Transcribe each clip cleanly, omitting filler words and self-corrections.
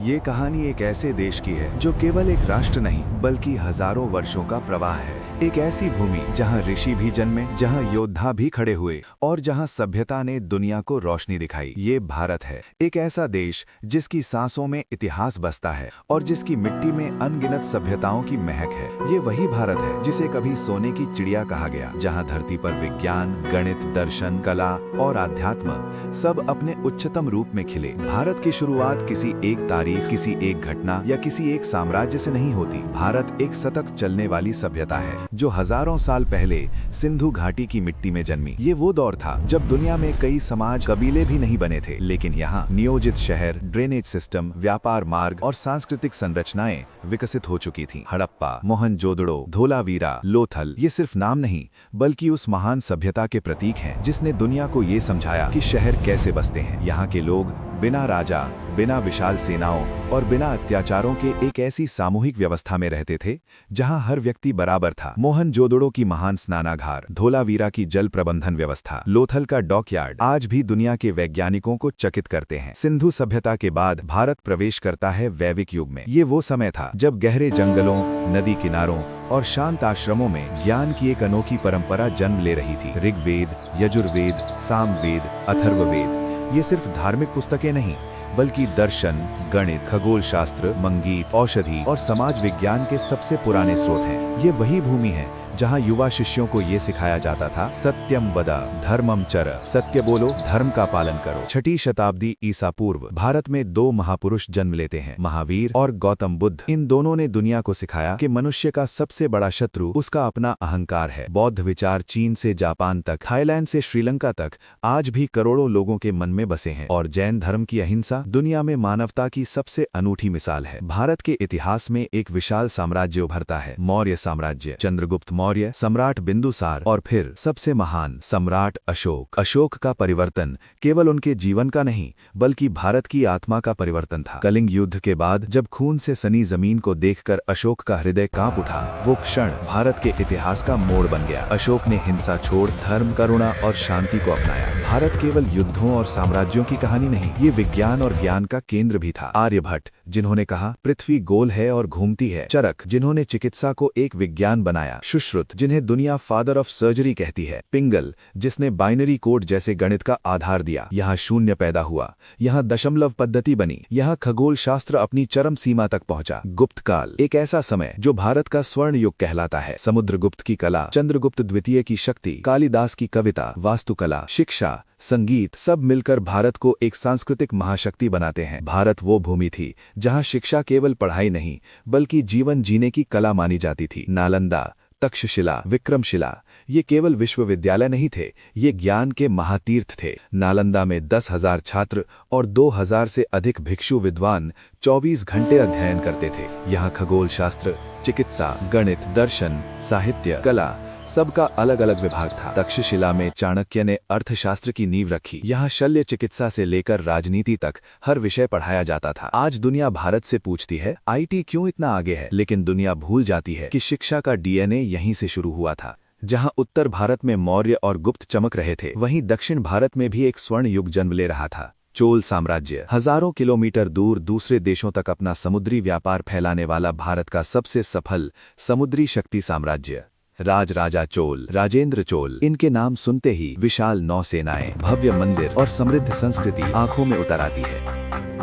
ये कहानी एक ऐसे देश की है जो केवल एक राष्ट्र नहीं बल्कि हजारों वर्षों का प्रवाह है। एक ऐसी भूमि जहां ऋषि भी जन्मे, जहां योद्धा भी खड़े हुए और जहां सभ्यता ने दुनिया को रोशनी दिखाई। ये भारत है, एक ऐसा देश जिसकी सांसों में इतिहास बसता है और जिसकी मिट्टी में अनगिनत सभ्यताओं की महक है। ये वही भारत है जिसे कभी सोने की चिड़िया कहा गया, जहाँ धरती पर विज्ञान, गणित, दर्शन, कला और आध्यात्म सब अपने उच्चतम रूप में खिले। भारत की शुरुआत किसी एक तारीख, किसी एक घटना या किसी एक साम्राज्य से नहीं होती। भारत एक सतत चलने वाली सभ्यता है जो हजारों साल पहले सिंधु घाटी की मिट्टी में जन्मी। ये वो दौर था जब दुनिया में कई समाज, कबीले भी नहीं बने थे, लेकिन यहाँ नियोजित शहर, ड्रेनेज सिस्टम, व्यापार मार्ग और सांस्कृतिक संरचनाएं विकसित हो चुकी थीं। हड़प्पा, मोहनजोदड़ो, धोलावीरा, लोथल, ये सिर्फ नाम नहीं बल्कि उस महान सभ्यता के प्रतीक हैं जिसने दुनिया को ये समझाया कि शहर कैसे बसते हैं। यहाँ के लोग बिना राजा, बिना विशाल सेनाओं और बिना अत्याचारों के एक ऐसी सामूहिक व्यवस्था में रहते थे जहां हर व्यक्ति बराबर था। मोहनजोदड़ो की महान स्नानागार, धोलावीरा की जल प्रबंधन व्यवस्था, लोथल का डॉकयार्ड आज भी दुनिया के वैज्ञानिकों को चकित करते हैं। सिंधु सभ्यता के बाद भारत प्रवेश करता है वैदिक युग में। ये वो समय था जब गहरे जंगलों, नदी किनारों और शांत आश्रमों में ज्ञान की एक अनोखी परंपरा जन्म ले रही थी। ऋग्वेद, यजुर्वेद, सामवेद, अथर्ववेद, ये सिर्फ धार्मिक पुस्तकें नहीं बल्कि दर्शन, गणित, खगोल शास्त्र, मंगीत, औषधि और समाज विज्ञान के सबसे पुराने स्रोत हैं। ये वही भूमि है जहां युवा शिष्यों को ये सिखाया जाता था, सत्यम वद धर्मम चर, सत्य बोलो, धर्म का पालन करो। 6वीं शताब्दी ईसा पूर्व भारत में दो महापुरुष जन्म लेते हैं, महावीर और गौतम बुद्ध। इन दोनों ने दुनिया को सिखाया कि मनुष्य का सबसे बड़ा शत्रु उसका अपना अहंकार है। बौद्ध विचार चीन से जापान तक, थाईलैंड से श्रीलंका तक आज भी करोड़ों लोगों के मन में बसे हैं। और जैन धर्म की अहिंसा दुनिया में मानवता की सबसे अनूठी मिसाल है। भारत के इतिहास में एक विशाल साम्राज्य उभरता है, मौर्य साम्राज्य, चंद्रगुप्त मौर्य, सम्राट बिंदुसार और फिर सबसे महान सम्राट अशोक। अशोक का परिवर्तन केवल उनके जीवन का नहीं बल्कि भारत की आत्मा का परिवर्तन था। कलिंग युद्ध के बाद जब खून से सनी जमीन को देखकर अशोक का हृदय कांप उठा, वो क्षण भारत के इतिहास का मोड़ बन गया। अशोक ने हिंसा छोड़ धर्म, करुणा और शांति को अपनाया। भारत केवल युद्धों और साम्राज्यों की कहानी नहीं, ये विज्ञान और ज्ञान का केंद्र भी था। आर्यभट्ट, जिन्होंने कहा पृथ्वी गोल है और घूमती है। चरक, जिन्होंने चिकित्सा को एक विज्ञान बनाया। सुश्रुत, जिन्हें दुनिया फादर ऑफ सर्जरी कहती है। पिंगल, जिसने बाइनरी कोड जैसे गणित का आधार दिया। यहाँ शून्य पैदा हुआ, यहाँ दशमलव पद्धति बनी, यहाँ खगोल शास्त्र अपनी चरम सीमा तक पहुंचा। गुप्त काल, एक ऐसा समय जो भारत का स्वर्ण युग कहलाता है। समुद्रगुप्त की कला, चंद्रगुप्त द्वितीय की शक्ति, कालिदास की कविता, वास्तुकला, शिक्षा, संगीत, सब मिलकर भारत को एक सांस्कृतिक महाशक्ति बनाते हैं। भारत वो भूमि थी जहां शिक्षा केवल पढ़ाई नहीं बल्कि जीवन जीने की कला मानी जाती थी। नालंदा, तक्षशिला, विक्रमशिला, ये केवल विश्वविद्यालय नहीं थे, ये ज्ञान के महातीर्थ थे। नालंदा में 10,000 छात्र और 2,000 से अधिक भिक्षु विद्वान 24 घंटे अध्ययन करते थे। यहाँ खगोल शास्त्र, चिकित्सा, गणित, दर्शन, साहित्य, कला, सबका अलग अलग विभाग था। तक्षशिला में चाणक्य ने अर्थशास्त्र की नींव रखी। यहाँ शल्य चिकित्सा से लेकर राजनीति तक हर विषय पढ़ाया जाता था। आज दुनिया भारत से पूछती है आईटी क्यों इतना आगे है, लेकिन दुनिया भूल जाती है कि शिक्षा का डीएनए यहीं से शुरू हुआ था। जहाँ उत्तर भारत में मौर्य और गुप्त चमक रहे थे, वहीं दक्षिण भारत में भी एक स्वर्ण युग जन्म ले रहा था। चोल साम्राज्य, हजारों किलोमीटर दूर दूसरे देशों तक अपना समुद्री व्यापार फैलाने वाला भारत का सबसे सफल समुद्री शक्ति साम्राज्य। राजा चोल, राजेंद्र चोल, इनके नाम सुनते ही विशाल नौसेनाएं, भव्य मंदिर और समृद्ध संस्कृति आंखों में उतर आती है।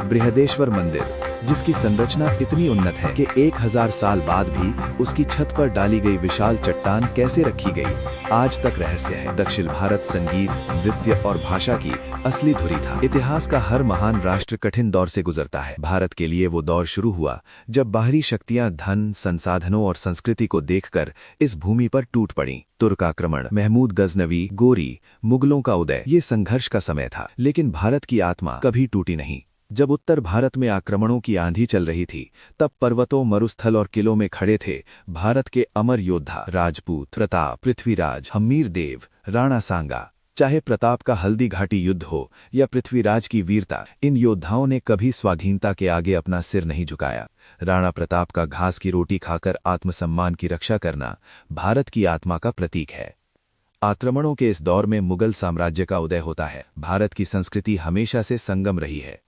बृहदेश्वर मंदिर, जिसकी संरचना इतनी उन्नत है कि 1000 साल बाद भी उसकी छत पर डाली गई विशाल चट्टान कैसे रखी गई, आज तक रहस्य है। दक्षिण भारत संगीत, नृत्य और भाषा की असली धुरी था। इतिहास का हर महान राष्ट्र कठिन दौर से गुजरता है। भारत के लिए वो दौर शुरू हुआ जब बाहरी शक्तियां धन, संसाधनों और संस्कृति को देखकर इस भूमि पर टूट पड़ी। तुर्क आक्रमण, महमूद गजनवी, गोरी, मुगलों का उदय, ये संघर्ष का समय था। लेकिन भारत की आत्मा कभी टूटी नहीं। जब उत्तर भारत में आक्रमणों की आंधी चल रही थी, तब पर्वतों, मरुस्थल और किलों में खड़े थे भारत के अमर योद्धा, राजपूत, प्रताप, पृथ्वीराज, हम्मीर देव, राणा सांगा। चाहे प्रताप का हल्दी घाटी युद्ध हो या पृथ्वीराज की वीरता, इन योद्धाओं ने कभी स्वाधीनता के आगे अपना सिर नहीं झुकाया। राणा प्रताप का घास की रोटी खाकर आत्मसम्मान की रक्षा करना भारत की आत्मा का प्रतीक है। आक्रमणों के इस दौर में मुगल साम्राज्य का उदय होता है। भारत की संस्कृति हमेशा से संगम रही है।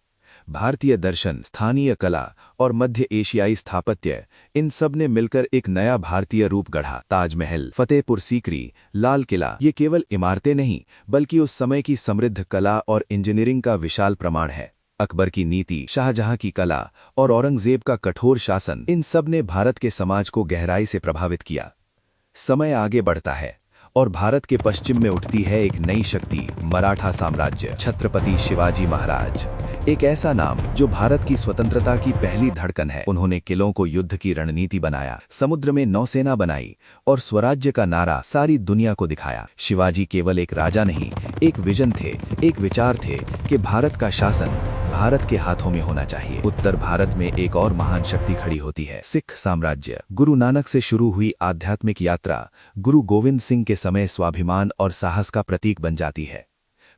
भारतीय दर्शन, स्थानीय कला और मध्य एशियाई स्थापत्य, इन सब ने मिलकर एक नया भारतीय रूप गढ़ा। ताजमहल, फतेहपुर सीकरी, लाल किला, ये केवल इमारतें नहीं बल्कि उस समय की समृद्ध कला और इंजीनियरिंग का विशाल प्रमाण है। अकबर की नीति, शाहजहां की कला और औरंगजेब का कठोर शासन, इन सब ने भारत के समाज को गहराई से प्रभावित किया। समय आगे बढ़ता है और भारत के पश्चिम में उठती है एक नई शक्ति, मराठा साम्राज्य। छत्रपति शिवाजी महाराज, एक ऐसा नाम जो भारत की स्वतंत्रता की पहली धड़कन है। उन्होंने किलों को युद्ध की रणनीति बनाया, समुद्र में नौसेना बनाई और स्वराज्य का नारा सारी दुनिया को दिखाया। शिवाजी केवल एक राजा नहीं, एक विजन थे, एक विचार थे कि भारत का शासन भारत के हाथों में होना चाहिए। उत्तर भारत में एक और महान शक्ति खड़ी होती है, सिख साम्राज्य। गुरु नानक से शुरू हुई आध्यात्मिक यात्रा गुरु गोविंद सिंह के समय स्वाभिमान और साहस का प्रतीक बन जाती है।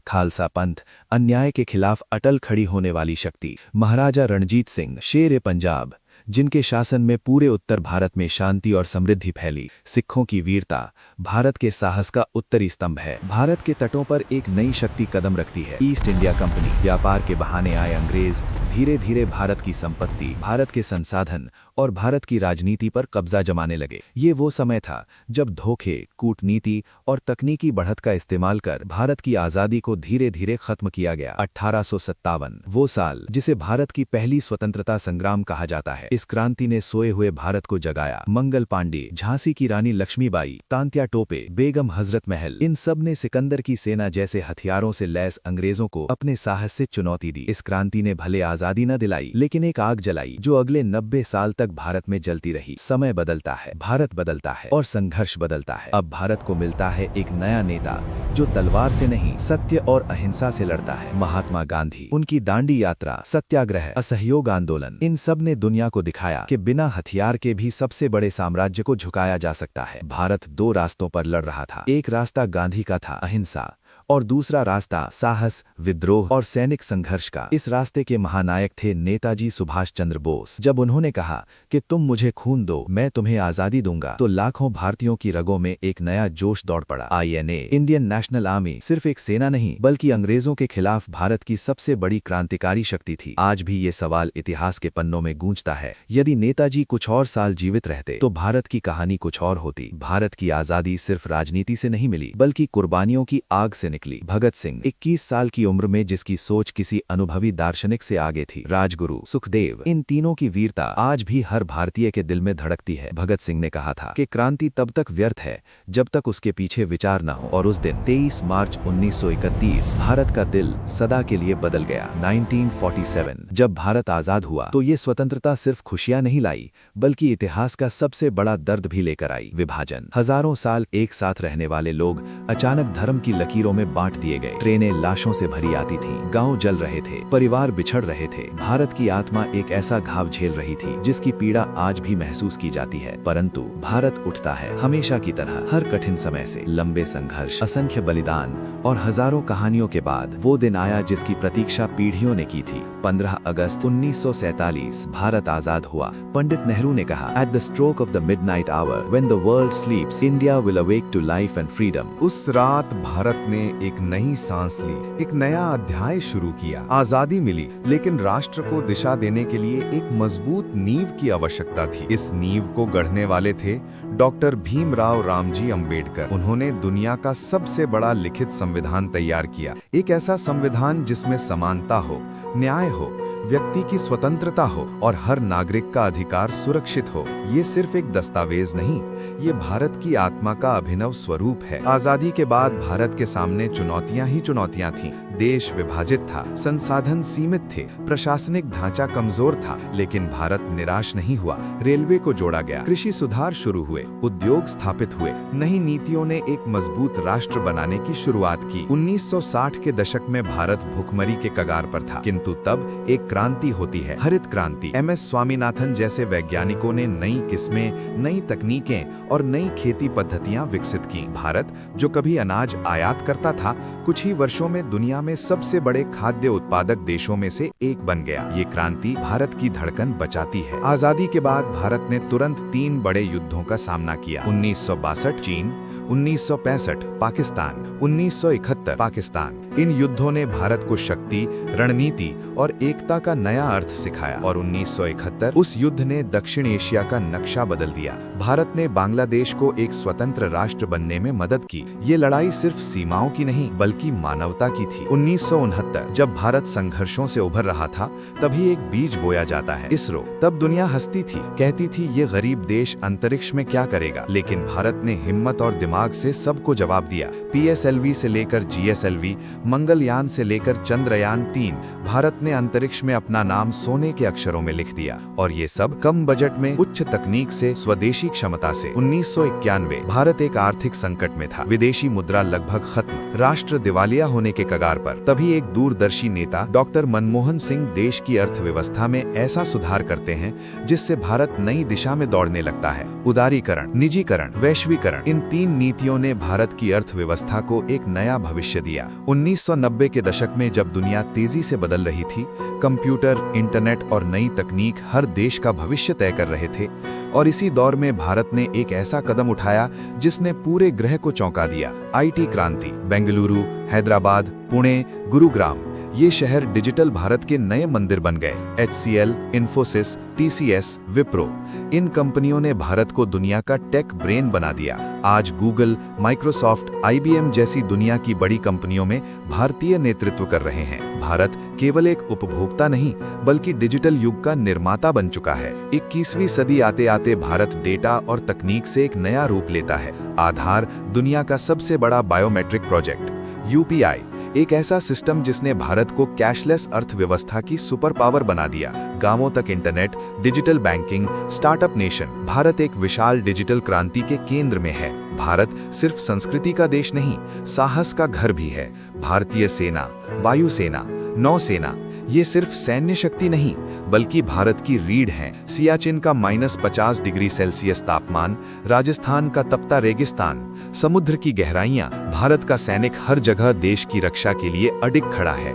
खालसा पंथ, अन्याय के खिलाफ अटल खड़ी होने वाली शक्ति। महाराजा रणजीत सिंह, शेर ए पंजाब, जिनके शासन में पूरे उत्तर भारत में शांति और समृद्धि फैली। सिखों की वीरता भारत के साहस का उत्तरी स्तंभ है। भारत के तटों पर एक नई शक्ति कदम रखती है, ईस्ट इंडिया कंपनी। व्यापार के बहाने आए अंग्रेज धीरे धीरे भारत की संपत्ति, भारत के संसाधन और भारत की राजनीति पर कब्जा जमाने लगे। ये वो समय था जब धोखे, कूटनीति और तकनीकी बढ़त का इस्तेमाल कर भारत की आजादी को धीरे धीरे खत्म किया गया। 1857, वो साल जिसे भारत की पहली स्वतंत्रता संग्राम कहा जाता है। इस क्रांति ने सोए हुए भारत को जगाया। मंगल पांडे, झांसी की रानी लक्ष्मीबाई, तांत्या टोपे, बेगम हजरत महल, इन सब ने सिकंदर की सेना जैसे हथियारों से लैस अंग्रेजों को अपने साहस से चुनौती दी। इस क्रांति ने भले आजादी न दिलाई, लेकिन एक आग जलाई जो अगले 90 साल तक भारत में जलती रही। समय बदलता है, भारत बदलता है और संघर्ष बदलता है। अब भारत को मिलता है एक नया नेता जो तलवार से नहीं, सत्य और अहिंसा से लड़ता है। महात्मा गांधी, उनकी दांडी यात्रा, सत्याग्रह, असहयोग आंदोलन, इन सब ने दुनिया को दिखाया कि बिना हथियार के भी सबसे बड़े साम्राज्य को झुकाया जा सकता है। भारत दो रास्तों पर लड़ रहा था। एक रास्ता गांधी का था, अहिंसा, और दूसरा रास्ता साहस, विद्रोह और सैनिक संघर्ष का। इस रास्ते के महानायक थे नेताजी सुभाष चंद्र बोस। जब उन्होंने कहा कि तुम मुझे खून दो, मैं तुम्हें आजादी दूंगा, तो लाखों भारतीयों की रगों में एक नया जोश दौड़ पड़ा। INA, इंडियन नेशनल आर्मी, सिर्फ एक सेना नहीं बल्कि अंग्रेजों के खिलाफ भारत की सबसे बड़ी क्रांतिकारी शक्ति थी। आज भी ये सवाल इतिहास के पन्नों में गूंजता है, यदि नेताजी कुछ और साल जीवित रहते तो भारत की कहानी कुछ और होती। भारत की आजादी सिर्फ राजनीति से नहीं मिली बल्कि कुर्बानियों की आग से निकली। भगत सिंह, 21 साल की उम्र में जिसकी सोच किसी अनुभवी दार्शनिक से आगे थी। राजगुरु, सुखदेव, इन तीनों की वीरता आज भी हर भारतीय के दिल में धड़कती है। भगत सिंह ने कहा था कि क्रांति तब तक व्यर्थ है जब तक उसके पीछे विचार न हो, और उस दिन 23 मार्च 1931 भारत का दिल सदा के लिए बदल गया। 1947 जब भारत आजाद हुआ तो ये स्वतंत्रता सिर्फ खुशियां नहीं लाई बल्कि इतिहास का सबसे बड़ा दर्द भी लेकर आई। विभाजन, हजारों साल एक साथ रहने वाले लोग अचानक धर्म की लकीरों में बांट दिए गए। ट्रेनें लाशों से भरी आती थीं, गांव जल रहे थे, परिवार बिछड़ रहे थे। भारत की आत्मा एक ऐसा घाव झेल रही थी जिसकी पीड़ा आज भी महसूस की जाती है। परंतु भारत उठता है, हमेशा की तरह। हर कठिन समय से, लंबे संघर्ष, असंख्य बलिदान और हजारों कहानियों के बाद वो दिन आया जिसकी प्रतीक्षा पीढ़ियों ने की थी। 15 अगस्त 1947 भारत आजाद हुआ। पंडित नेहरू ने कहा, at the stroke of the midnight hour when the world sleeps, India will awake to life and freedom. उस रात भारत ने एक नई सांस ली, एक नया अध्याय शुरू किया। आजादी मिली, लेकिन राष्ट्र को दिशा देने के लिए एक मजबूत नींव की आवश्यकता थी। इस नींव को गढ़ने वाले थे डॉक्टर भीमराव रामजी अंबेडकर। उन्होंने दुनिया का सबसे बड़ा लिखित संविधान तैयार किया, एक ऐसा संविधान जिसमें समानता हो, न्याय हो, व्यक्ति की स्वतंत्रता हो और हर नागरिक का अधिकार सुरक्षित हो। ये सिर्फ एक दस्तावेज नहीं, ये भारत की आत्मा का अभिनव स्वरूप है। आजादी के बाद भारत के सामने चुनौतियां ही चुनौतियां थीं। देश विभाजित था, संसाधन सीमित थे, प्रशासनिक ढांचा कमजोर था, लेकिन भारत निराश नहीं हुआ। रेलवे को जोड़ा गया, कृषि सुधार शुरू हुए, उद्योग स्थापित हुए, नई नीतियों ने एक मजबूत राष्ट्र बनाने की शुरुआत की। 1960 के दशक में भारत भुखमरी के कगार पर था, किंतु तब एक क्रांति होती है, हरित क्रांति। MS स्वामीनाथन जैसे वैज्ञानिकों ने नई किस्में, नई तकनीकें और नई खेती पद्धतियां विकसित की। भारत जो कभी अनाज आयात करता था, कुछ ही वर्षों में दुनिया में सबसे बड़े खाद्य उत्पादक देशों में से एक बन गया। ये क्रांति भारत की धड़कन बचाती है। आजादी के बाद भारत ने तुरंत 3 बड़े युद्धों का सामना किया। 1962 चीन, 1965 पाकिस्तान, 1971 पाकिस्तान। इन युद्धों ने भारत को शक्ति, रणनीति और एकता का नया अर्थ सिखाया और 1971 उस युद्ध ने दक्षिण एशिया का नक्शा बदल दिया। भारत ने बांग्लादेश को एक स्वतंत्र राष्ट्र बनने में मदद की। ये लड़ाई सिर्फ सीमाओं की नहीं बल्कि मानवता की थी। 1969 जब भारत संघर्षों से उभर रहा था, तभी एक बीज बोया जाता है, इसरो। तब दुनिया हंसती थी, कहती थी ये गरीब देश अंतरिक्ष में क्या करेगा, लेकिन भारत ने हिम्मत और दिमाग से सबको जवाब दिया। PSLV से लेकर GSLV, मंगलयान से लेकर चंद्रयान 3, भारत ने अंतरिक्ष में अपना नाम सोने के अक्षरों में लिख दिया। और ये सब कम बजट में, उच्च तकनीक से, स्वदेशी क्षमता से। 1991 भारत एक आर्थिक संकट में था, विदेशी मुद्रा लगभग खत्म, राष्ट्र दिवालिया होने के कगार पर। तभी एक दूरदर्शी नेता डॉक्टर मनमोहन सिंह देश की अर्थव्यवस्था में ऐसा सुधार करते हैं जिससे भारत नई दिशा में दौड़ने लगता है। उदारीकरण, निजीकरण, वैश्वीकरण, इन 3 नीतियों ने भारत की अर्थव्यवस्था को एक नया भविष्य दिया। 1990 के दशक में जब दुनिया तेजी से बदल रही थी, कंप्यूटर, इंटरनेट और नई तकनीक हर देश का भविष्य तय कर रहे थे, और इसी दौर में भारत ने एक ऐसा कदम उठाया जिसने पूरे ग्रह को चौंका दिया। IT क्रांति। बेंगलुरु, हैदराबाद, पुणे, गुरुग्राम, ये शहर डिजिटल भारत के नए मंदिर बन गए। HCL, इन्फोसिस, TCS, विप्रो, इन कंपनियों ने भारत को दुनिया का टेक ब्रेन बना दिया। आज गूगल, माइक्रोसॉफ्ट, IBM जैसी दुनिया की बड़ी कंपनियों में भारतीय नेतृत्व कर रहे हैं। भारत केवल एक उपभोक्ता नहीं बल्कि डिजिटल युग का निर्माता बन चुका है। 21वीं सदी आते आते भारत डेटा और तकनीक से एक नया रूप लेता है। आधार, दुनिया का सबसे बड़ा बायोमेट्रिक प्रोजेक्ट। UPI, एक ऐसा सिस्टम जिसने भारत को कैशलेस अर्थव्यवस्था की सुपर पावर बना दिया। गांवों तक internet, digital banking, startup nation. Bharat एक विशाल डिजिटल क्रांति के केंद्र में है। भारत सिर्फ संस्कृति का देश नहीं, साहस का घर भी है। भारतीय सेना, वायुसेना, नौसेना, ये सिर्फ सैन्य शक्ति नहीं बल्कि भारत की रीढ़ है। सियाचिन का -50 डिग्री सेल्सियस तापमान, राजस्थान का तपता रेगिस्तान, समुद्र की गहराइयां, भारत का सैनिक हर जगह देश की रक्षा के लिए अडिग खड़ा है।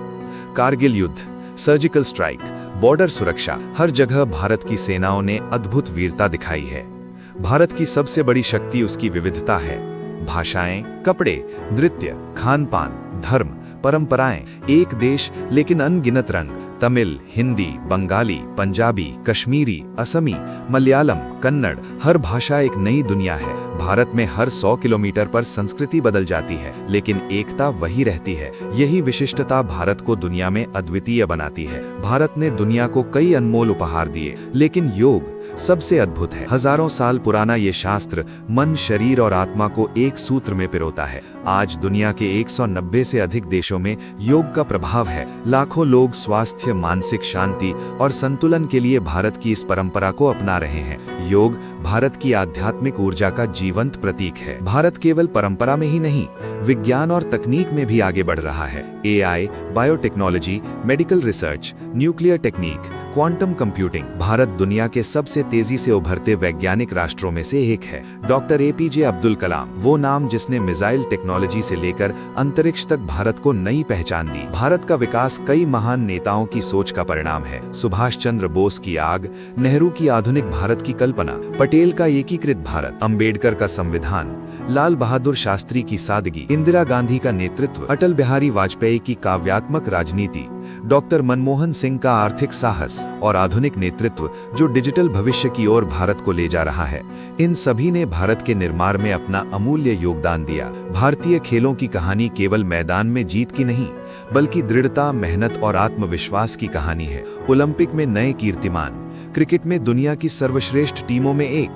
कारगिल युद्ध, सर्जिकल स्ट्राइक, बॉर्डर सुरक्षा, हर जगह भारत की सेनाओं ने अद्भुत वीरता दिखाई है। भारत की सबसे बड़ी शक्ति उसकी विविधता है। भाषाएं, कपड़े, नृत्य, खान-पान, धर्म, परंपराएं, एक देश लेकिन अनगिनत रंग। तमिल, हिंदी, बंगाली, पंजाबी, कश्मीरी, असमी, मलयालम, कन्नड़, हर भाषा एक नई दुनिया है। भारत में हर 100 किलोमीटर पर संस्कृति बदल जाती है, लेकिन एकता वही रहती है। यही विशिष्टता भारत को दुनिया में अद्वितीय बनाती है। भारत ने दुनिया को कई अनमोल उपहार दिए, लेकिन योग सबसे अद्भुत है। हजारों साल पुराना ये शास्त्र मन, शरीर और आत्मा को एक सूत्र में पिरोता है। आज दुनिया के 190 से अधिक देशों में योग का प्रभाव है। लाखों लोग स्वास्थ्य, मानसिक शांति और संतुलन के लिए भारत की इस परंपरा को अपना रहे हैं। योग भारत की आध्यात्मिक ऊर्जा का जीवंत प्रतीक है। भारत केवल परंपरा में ही नहीं, विज्ञान और तकनीक में भी आगे बढ़ रहा है। AI, biotechnology, medical research, nuclear technique, quantum computing. Bharat दुनिया के सबसे तेजी से उभरते वैज्ञानिक राष्ट्रों में से एक है। डॉक्टर APJ अब्दुल कलाम, वो नाम जिसने मिसाइल टेक्नोलॉजी से लेकर अंतरिक्ष तक भारत को नई पहचान दी। भारत का विकास कई महान नेताओं की सोच का परिणाम है। सुभाष चंद्र बोस की आग, नेहरू की आधुनिक भारत की कल्पना, पटेल का एकीकृत भारत, अंबेडकर का संविधान, लाल बहादुर शास्त्री की सादगी, इंदिरा गांधी का नेतृत्व, अटल बिहारी वाजपेयी की काव्यात्मक राजनीति, डॉक्टर मनमोहन सिंह का आर्थिक साहस और आधुनिक नेतृत्व जो डिजिटल भविष्य की ओर भारत को ले जा रहा है। इन सभी ने भारत के निर्माण में अपना अमूल्य योगदान दिया। भारतीय खेलों की कहानी केवल मैदान में जीत की नहीं बल्कि दृढ़ता, मेहनत और आत्मविश्वास की कहानी है। ओलंपिक में नए कीर्तिमान, क्रिकेट में दुनिया की सर्वश्रेष्ठ टीमों में एक,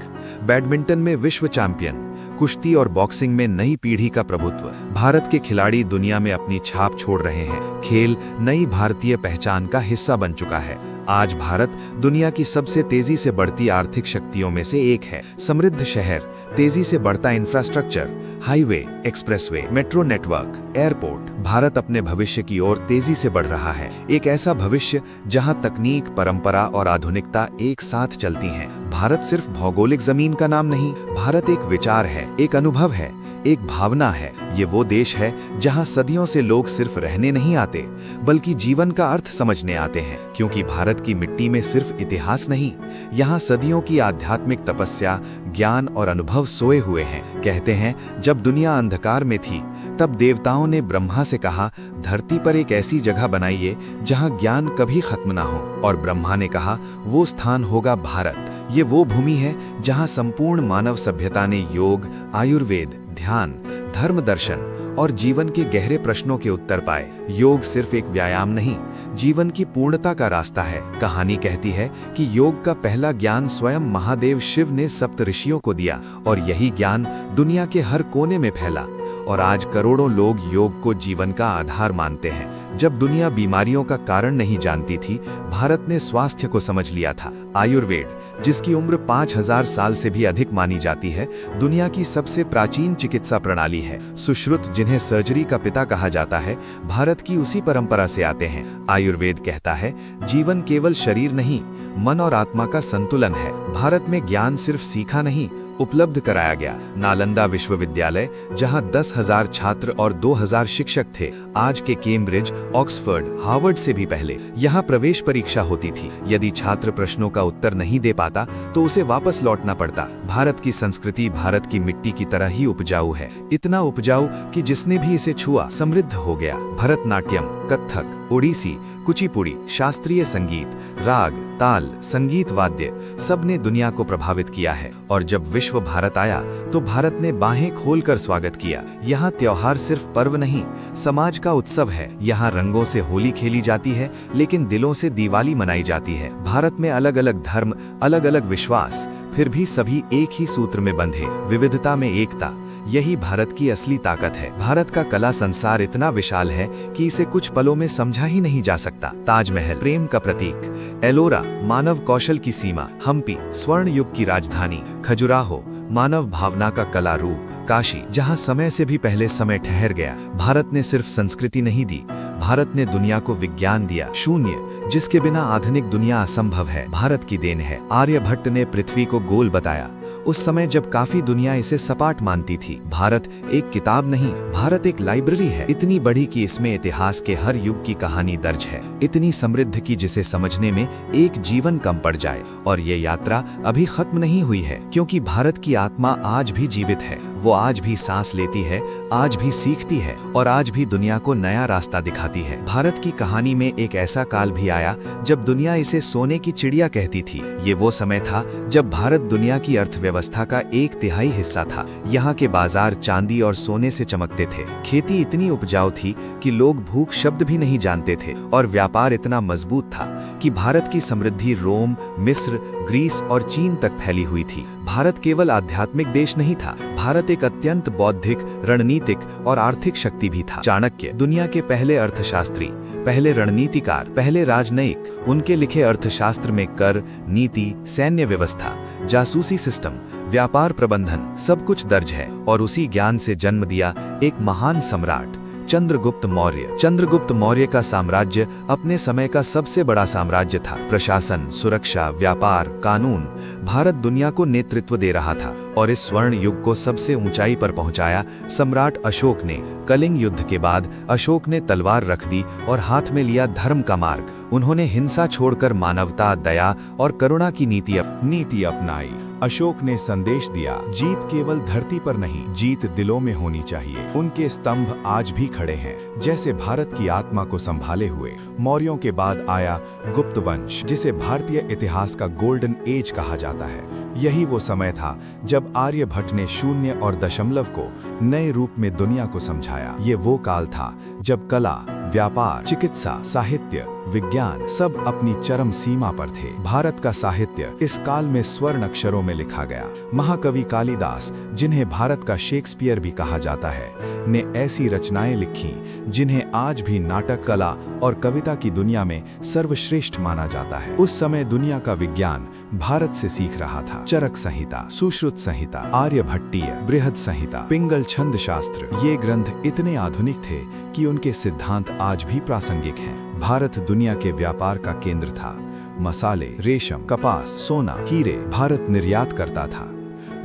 बैडमिंटन में विश्व चैंपियन, कुश्ती और बॉक्सिंग में नई पीढ़ी का प्रभुत्व। भारत के खिलाड़ी दुनिया में अपनी छाप छोड़ रहे हैं। खेल नई भारतीय पहचान का हिस्सा बन चुका है। आज भारत दुनिया की सबसे तेजी से बढ़ती आर्थिक शक्तियों में से एक है। समृद्ध शहर, तेजी से बढ़ता infrastructure, highway, expressway, metro network, airport. Bharat अपने भविष्य की ओर तेजी से बढ़ रहा है। एक ऐसा भविष्य जहां तकनीक, परंपरा और आधुनिकता एक साथ चलती हैं। भारत सिर्फ भौगोलिक जमीन का नाम नहीं, भारत एक विचार है, एक अनुभव है, एक भावना है। ये वो देश है जहां सदियों से लोग सिर्फ रहने नहीं आते बल्कि जीवन का अर्थ समझने आते हैं, क्योंकि भारत की मिट्टी में सिर्फ इतिहास नहीं, यहाँ सदियों की आध्यात्मिक तपस्या, ज्ञान और अनुभव सोए हुए हैं। कहते हैं जब दुनिया अंधकार में थी तब देवताओं ने ब्रह्मा से कहा धरती पर एक ऐसी जगह बनाइए जहां ज्ञान कभी खत्म ना हो, और ब्रह्मा ने कहा वो स्थान होगा भारत। ये वो भूमि है जहां संपूर्ण मानव सभ्यता ने योग, आयुर्वेद, ध्यान, धर्म दर्शन और जीवन के गहरे प्रश्नों के उत्तर पाए। योग सिर्फ एक व्यायाम नहीं, जीवन की पूर्णता का रास्ता है। कहानी कहती है कि योग का पहला ज्ञान स्वयं महादेव शिव ने सप्त ऋषियों को दिया और यही ज्ञान दुनिया के हर कोने में फैला, और आज करोड़ों लोग योग को जीवन का आधार मानते हैं। जब दुनिया बीमारियों का कारण नहीं जानती थी, भारत ने स्वास्थ्य को समझ लिया था। आयुर्वेद, जिसकी उम्र 5000 साल से भी अधिक मानी जाती है, दुनिया की सबसे प्राचीन चिकित्सा प्रणाली है। सुश्रुत, जिन्हें सर्जरी का पिता कहा जाता है, भारत की उसी परंपरा से आते हैं। आयुर्वेद कहता है जीवन केवल शरीर नहीं, मन और आत्मा का संतुलन है। भारत में ज्ञान सिर्फ सीखा नहीं, उपलब्ध कराया गया। नालंदा विश्वविद्यालय, जहां 10,000 छात्र और 2000 शिक्षक थे, आज के कैम्ब्रिज, ऑक्सफोर्ड, हार्वर्ड से भी पहले। यहाँ प्रवेश परीक्षा होती थी। यदि छात्र प्रश्नों का उत्तर नहीं दे पाता तो उसे वापस लौटना पड़ता। भारत की संस्कृति भारत की मिट्टी की तरह ही उपजाऊ है, इतना उपजाऊ कि जिसने भी इसे छुआ समृद्ध हो गया। भरतनाट्यम, कथक, ओडिसी, कुचिपुड़ी, शास्त्रीय संगीत, राग, ताल, संगीत, वाद्य, सब ने दुनिया को प्रभावित किया है। और जब विश्व भारत आया तो भारत ने बाहें खोलकर स्वागत किया। यहाँ त्योहार सिर्फ पर्व नहीं, समाज का उत्सव है। यहाँ रंगों से होली खेली जाती है, लेकिन दिलों से दिवाली मनाई जाती है। भारत में अलग अलग धर्म, अलग अलग विश्वास, फिर भी सभी एक ही सूत्र में बंधे, विविधता में एकता। यही भारत की असली ताकत है। भारत का कला संसार इतना विशाल है कि इसे कुछ पलों में समझा ही नहीं जा सकता। ताजमहल, प्रेम का प्रतीक; एलोरा, मानव कौशल की सीमा; हम्पी, स्वर्ण युग की राजधानी; खजुराहो, मानव भावना का कला रूप; काशी, जहां समय से भी पहले समय ठहर गया। भारत ने सिर्फ संस्कृति नहीं दी, भारत ने दुनिया को विज्ञान दिया। शून्य, जिसके बिना आधुनिक दुनिया असंभव है, भारत की देन है। आर्यभट्ट ने पृथ्वी को गोल बताया, उस समय जब काफी दुनिया इसे सपाट मानती थी। भारत एक किताब नहीं, भारत एक लाइब्रेरी है, इतनी बड़ी कि इसमें इतिहास के हर युग की कहानी दर्ज है, इतनी समृद्ध कि जिसे समझने में एक जीवन कम पड़ जाए। और ये यात्रा अभी खत्म नहीं हुई है, क्योंकि भारत की आत्मा आज भी जीवित है। वो आज भी सांस लेती है, आज भी सीखती है और आज भी दुनिया को नया रास्ता दिखाती है। भारत की कहानी में एक ऐसा काल भी आया जब दुनिया इसे सोने की चिड़िया कहती थी। ये वो समय था जब भारत दुनिया की अर्थव्यवस्था का 1/3 हिस्सा था। यहाँ के बाजार चांदी और सोने से चमकते थे। खेती इतनी उपजाऊ थी कि लोग भूख शब्द भी नहीं जानते थे, और व्यापार इतना मजबूत था कि भारत की समृद्धि रोम, मिस्र, ग्रीस और चीन तक फैली हुई थी। भारत केवल आध्यात्मिक देश नहीं था, भारत एक अत्यंत बौद्धिक, रणनीतिक और आर्थिक शक्ति भी था। चाणक्य, दुनिया के पहले अर्थशास्त्री, पहले रणनीतिकार, पहले राजनयिक, उनके लिखे अर्थशास्त्र में कर, नीति, सैन्य व्यवस्था, जासूसी सिस्टम, व्यापार प्रबंधन, सब कुछ दर्ज है। और उसी ज्ञान से जन्म दिया एक महान सम्राट, चंद्रगुप्त मौर्य। चंद्रगुप्त मौर्य का साम्राज्य अपने समय का सबसे बड़ा साम्राज्य था। प्रशासन, सुरक्षा, व्यापार, कानून, भारत दुनिया को नेतृत्व दे रहा था। और इस स्वर्ण युग को सबसे ऊंचाई पर पहुंचाया सम्राट अशोक ने। कलिंग युद्ध के बाद अशोक ने तलवार रख दी और हाथ में लिया धर्म का मार्ग। उन्होंने हिंसा छोड़कर मानवता, दया और करुणा की नीति अपनाई। अशोक ने संदेश दिया, जीत केवल धरती पर नहीं, जीत दिलों में होनी चाहिए। उनके स्तंभ आज भी खड़े हैं, जैसे भारत की आत्मा को संभाले हुए। मौर्यों के बाद आया गुप्त वंश, जिसे भारतीय इतिहास का गोल्डन एज कहा जाता है। यही वो समय था जब आर्यभट्ट ने शून्य और दशमलव को नए रूप में दुनिया को समझाया। ये वो काल था जब कला, व्यापार, चिकित्सा, साहित्य, विज्ञान सब अपनी चरम सीमा पर थे। भारत का साहित्य इस काल में स्वर्ण अक्षरों में लिखा गया। महाकवि कालिदास, जिन्हें भारत का शेक्सपियर भी कहा जाता है, ने ऐसी रचनाएं लिखी जिन्हें आज भी नाटक, कला और कविता की दुनिया में सर्वश्रेष्ठ माना जाता है। उस समय दुनिया का विज्ञान भारत से सीख रहा था। चरक संहिता, सुश्रुत संहिता, आर्यभट्टीय, बृहद संहिता, पिंगल छंद शास्त्र, ये ग्रंथ इतने आधुनिक थे कि उनके सिद्धांत आज भी प्रासंगिक हैं। भारत दुनिया के व्यापार का केंद्र था। मसाले, रेशम, कपास, सोना, हीरे भारत निर्यात करता था।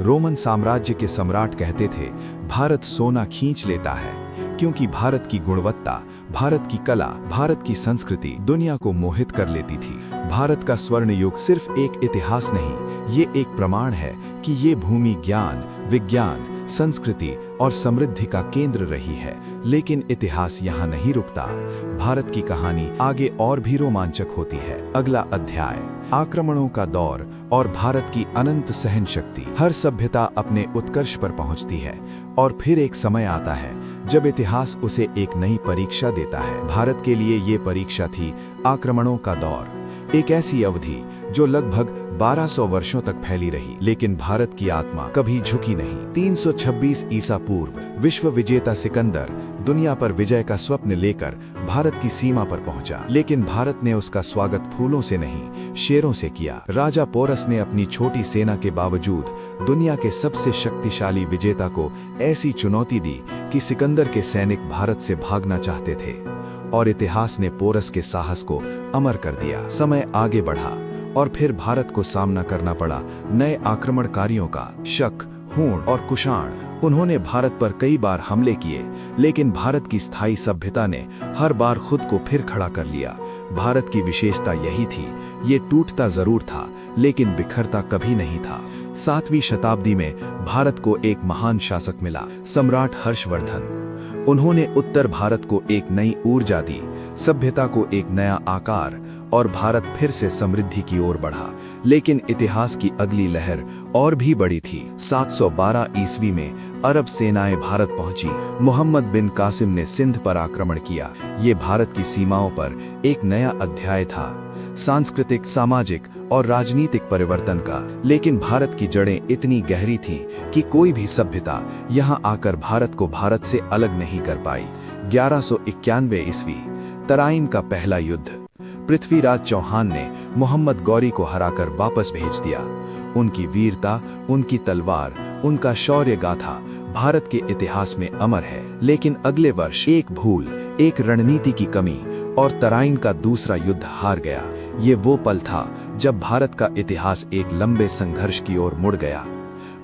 रोमन साम्राज्य के सम्राट कहते थे, भारत सोना खींच लेता है, क्योंकि भारत की गुणवत्ता, भारत की कला, भारत की संस्कृति दुनिया को मोहित कर लेती थी। भारत का स्वर्ण युग सिर्फ एक इतिहास नहीं, ये एक प्रमाण है कि ये भूमि ज्ञान, विज्ञान, संस्कृति और समृद्धि का केंद्र रही है। लेकिन इतिहास यहाँ नहीं रुकता। भारत की कहानी आगे और भी रोमांचक होती है। अगला अध्याय, आक्रमणों का दौर और भारत की अनंत सहन शक्ति। हर सभ्यता अपने उत्कर्ष पर पहुंचती है और फिर एक समय आता है जब इतिहास उसे एक नई परीक्षा देता है। भारत के लिए ये परीक्षा थी आक्रमणों का दौर, एक ऐसी अवधि जो लगभग 1200 वर्षों तक फैली रही, लेकिन भारत की आत्मा कभी झुकी नहीं। 326 ईसा पूर्व विश्व विजेता सिकंदर दुनिया पर विजय का स्वप्न लेकर भारत की सीमा पर पहुंचा, लेकिन भारत ने उसका स्वागत फूलों से नहीं, शेरों से किया। राजा पोरस ने अपनी छोटी सेना के बावजूद दुनिया के सबसे शक्तिशाली विजेता को ऐसी चुनौती दी कि सिकंदर के सैनिक भारत से भागना चाहते थे, और इतिहास ने पोरस के साहस को अमर कर दिया। समय आगे बढ़ा और फिर भारत को सामना करना पड़ा नए आक्रमणकारियों का। शक, हूण और कुषाण, उन्होंने भारत पर कई बार हमले किए, लेकिन भारत की स्थायी सभ्यता ने हर बार खुद को फिर खड़ा कर लिया। भारत की विशेषता यही थी, ये टूटता जरूर था, लेकिन बिखरता कभी नहीं था। 7वीं शताब्दी में भारत को एक महान शासक मिला, सम्राट हर्षवर्धन। उन्होंने उत्तर भारत को एक नई ऊर्जा दी, सभ्यता को एक नया आकार, और भारत फिर से समृद्धि की ओर बढ़ा। लेकिन इतिहास की अगली लहर और भी बड़ी थी। 712 ईस्वी में अरब सेनाएं भारत पहुंची। मोहम्मद बिन कासिम ने सिंध पर आक्रमण किया। ये भारत की सीमाओं पर एक नया अध्याय था, सांस्कृतिक, सामाजिक और राजनीतिक परिवर्तन का। लेकिन भारत की जड़ें इतनी गहरी थीं कि कोई भी सभ्यता यहाँ आकर भारत को भारत से अलग नहीं कर पाई। 1191 ईस्वी, तराइन का पहला युद्ध। पृथ्वीराज चौहान ने मोहम्मद गौरी को हराकर वापस भेज दिया। उनकी वीरता, उनकी तलवार, उनका शौर्य गाथा भारत के इतिहास में अमर है। लेकिन अगले वर्ष एक भूल, एक रणनीति की कमी और तराइन का दूसरा युद्ध हार गया। ये वो पल था जब भारत का इतिहास एक लंबे संघर्ष की ओर मुड़ गया।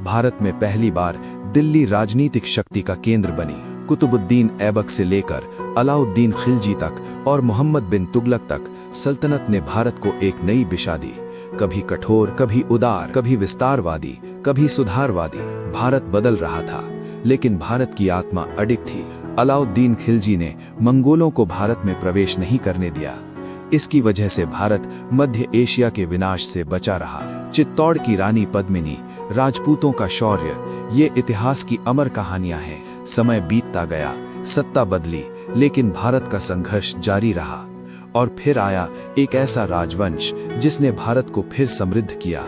भारत में पहली बार दिल्ली राजनीतिक शक्ति का केंद्र बनी। कुतुबुद्दीन ऐबक से लेकर अलाउद्दीन खिलजी तक और मोहम्मद बिन तुगलक तक सल्तनत ने भारत को एक नई दिशा दी। कभी कठोर, कभी उदार, कभी विस्तारवादी, कभी सुधारवादी। भारत बदल रहा था, लेकिन भारत की आत्मा अडिग थी। अलाउद्दीन खिलजी ने मंगोलों को भारत में प्रवेश नहीं करने दिया। इसकी वजह से भारत मध्य एशिया के विनाश से बचा रहा। चित्तौड़ की रानी पद्मिनी, राजपूतों का शौर्य, ये इतिहास की अमर कहानियां हैं। समय बीतता गया, सत्ता बदली, लेकिन भारत का संघर्ष जारी रहा। और फिर आया एक ऐसा राजवंश जिसने भारत को फिर समृद्ध किया,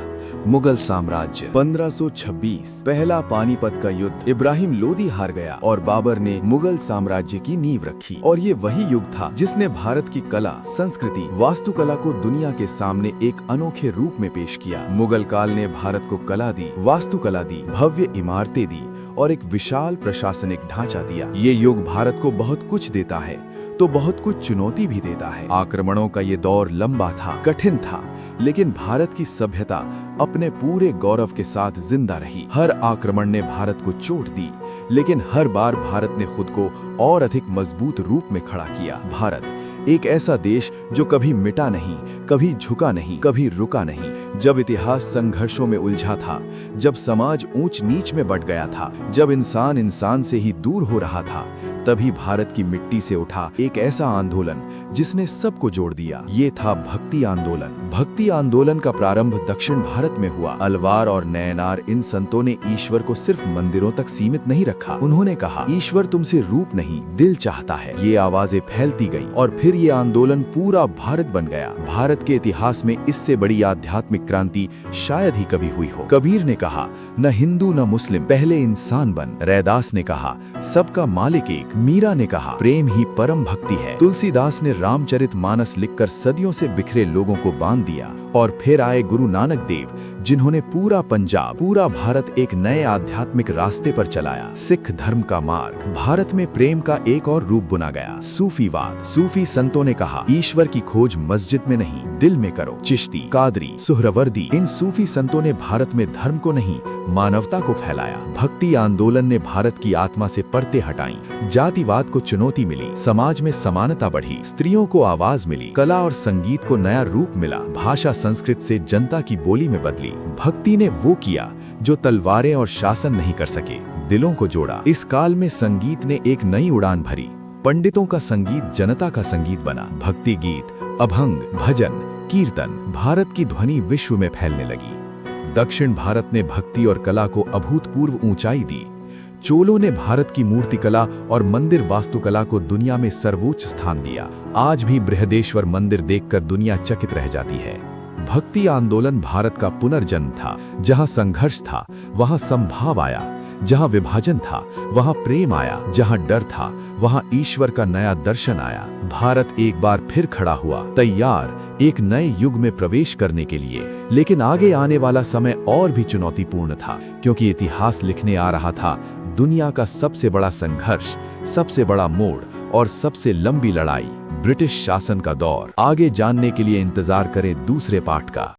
मुगल साम्राज्य। 1526 पहला पानीपत का युद्ध। इब्राहिम लोदी हार गया और बाबर ने मुगल साम्राज्य की नींव रखी। और ये वही युग था जिसने भारत की कला, संस्कृति, वास्तुकला को दुनिया के सामने एक अनोखे रूप में पेश किया। मुगल काल ने भारत को कला दी, वास्तुकला दी, भव्य इमारतें दी और एक विशाल प्रशासनिक ढांचा दिया। ये युग भारत को बहुत कुछ देता है तो बहुत कुछ चुनौती भी देता है। आक्रमणों का ये दौर लंबा था, कठिन था, लेकिन भारत की सभ्यता अपने पूरे गौरव के साथ जिंदा रही। हर आक्रमण ने भारत को चोट दी, लेकिन हर बार भारत ने खुद को और अधिक मजबूत रूप में खड़ा किया। भारत एक ऐसा देश जो कभी मिटा नहीं, कभी झुका नहीं, कभी रुका नहीं। जब इतिहास संघर्षों में उलझा था, जब समाज ऊंच नीच में बंट गया था, जब इंसान इंसान से ही दूर हो रहा था, तभी भारत की मिट्टी से उठा एक ऐसा आंदोलन जिसने सबको जोड़ दिया। ये था भक्ति आंदोलन। भक्ति आंदोलन का प्रारंभ दक्षिण भारत में हुआ। अलवार और नयनार इन संतों ने ईश्वर को सिर्फ मंदिरों तक सीमित नहीं रखा। उन्होंने कहा, ईश्वर तुमसे रूप नहीं, दिल चाहता है। ये आवाजें फैलती गई और फिर ये आंदोलन पूरा भारत बन गया। भारत के इतिहास में इससे बड़ी आध्यात्मिक क्रांति शायद ही कभी हुई हो। कबीर ने कहा, न हिंदू न मुस्लिम, पहले इंसान बन। रैदास ने कहा, सबका मालिक एक। मीरा ने कहा, प्रेम ही परम भक्ति है। तुलसीदास ने रामचरितमानस लिखकर सदियों से बिखरे लोगों को बांध दिया। और फिर आए गुरु नानक देव, जिन्होंने पूरा पंजाब, पूरा भारत एक नए आध्यात्मिक रास्ते पर चलाया। सिख धर्म का मार्ग, भारत में प्रेम का एक और रूप बुना गया। सूफीवाद, सूफी संतों ने कहा ईश्वर की खोज मस्जिद में नहीं, दिल में करो। चिश्ती, कादरी, सुहरावर्दी, इन सूफी संतों ने भारत में धर्म को नहीं, मानवता को फैलाया। भक्ति आंदोलन ने भारत की आत्मा से परतें हटाई। जातिवाद को चुनौती मिली, समाज में समानता बढ़ी, स्त्रियों को आवाज मिली, कला और संगीत को नया रूप मिला, भाषा संस्कृत से जनता की बोली में बदली। भक्ति ने वो किया जो तलवारें और शासन नहीं कर सके, दिलों को जोड़ा। इस काल में संगीत ने एक नई उड़ान भरी। पंडितों का संगीत जनता का संगीत बना। भक्ति गीत, अभंग, भजन, कीर्तन, भारत की ध्वनि विश्व में फैलने लगी। दक्षिण भारत ने भक्ति और कला को अभूतपूर्व ऊंचाई दी। चोलों ने भारत की मूर्तिकला और मंदिर वास्तुकला को दुनिया में सर्वोच्च स्थान दिया। आज भी बृहदेश्वर मंदिर देखकर दुनिया चकित रह जाती है। भक्ति आंदोलन भारत का पुनर्जन्म था। जहां संघर्ष था वहां समभाव आया, जहां विभाजन था वहां प्रेम आया, जहां डर था वहां ईश्वर का नया दर्शन आया। भारत एक बार फिर खड़ा हुआ, तैयार एक नए युग में प्रवेश करने के लिए। लेकिन आगे आने वाला समय और भी चुनौतीपूर्ण था, क्योंकि इतिहास लिखने आ रहा था दुनिया का सबसे बड़ा संघर्ष, सबसे बड़ा मोड़ और सबसे लंबी लड़ाई, ब्रिटिश शासन का दौर। आगे जानने के लिए इंतजार करें दूसरे पार्ट का।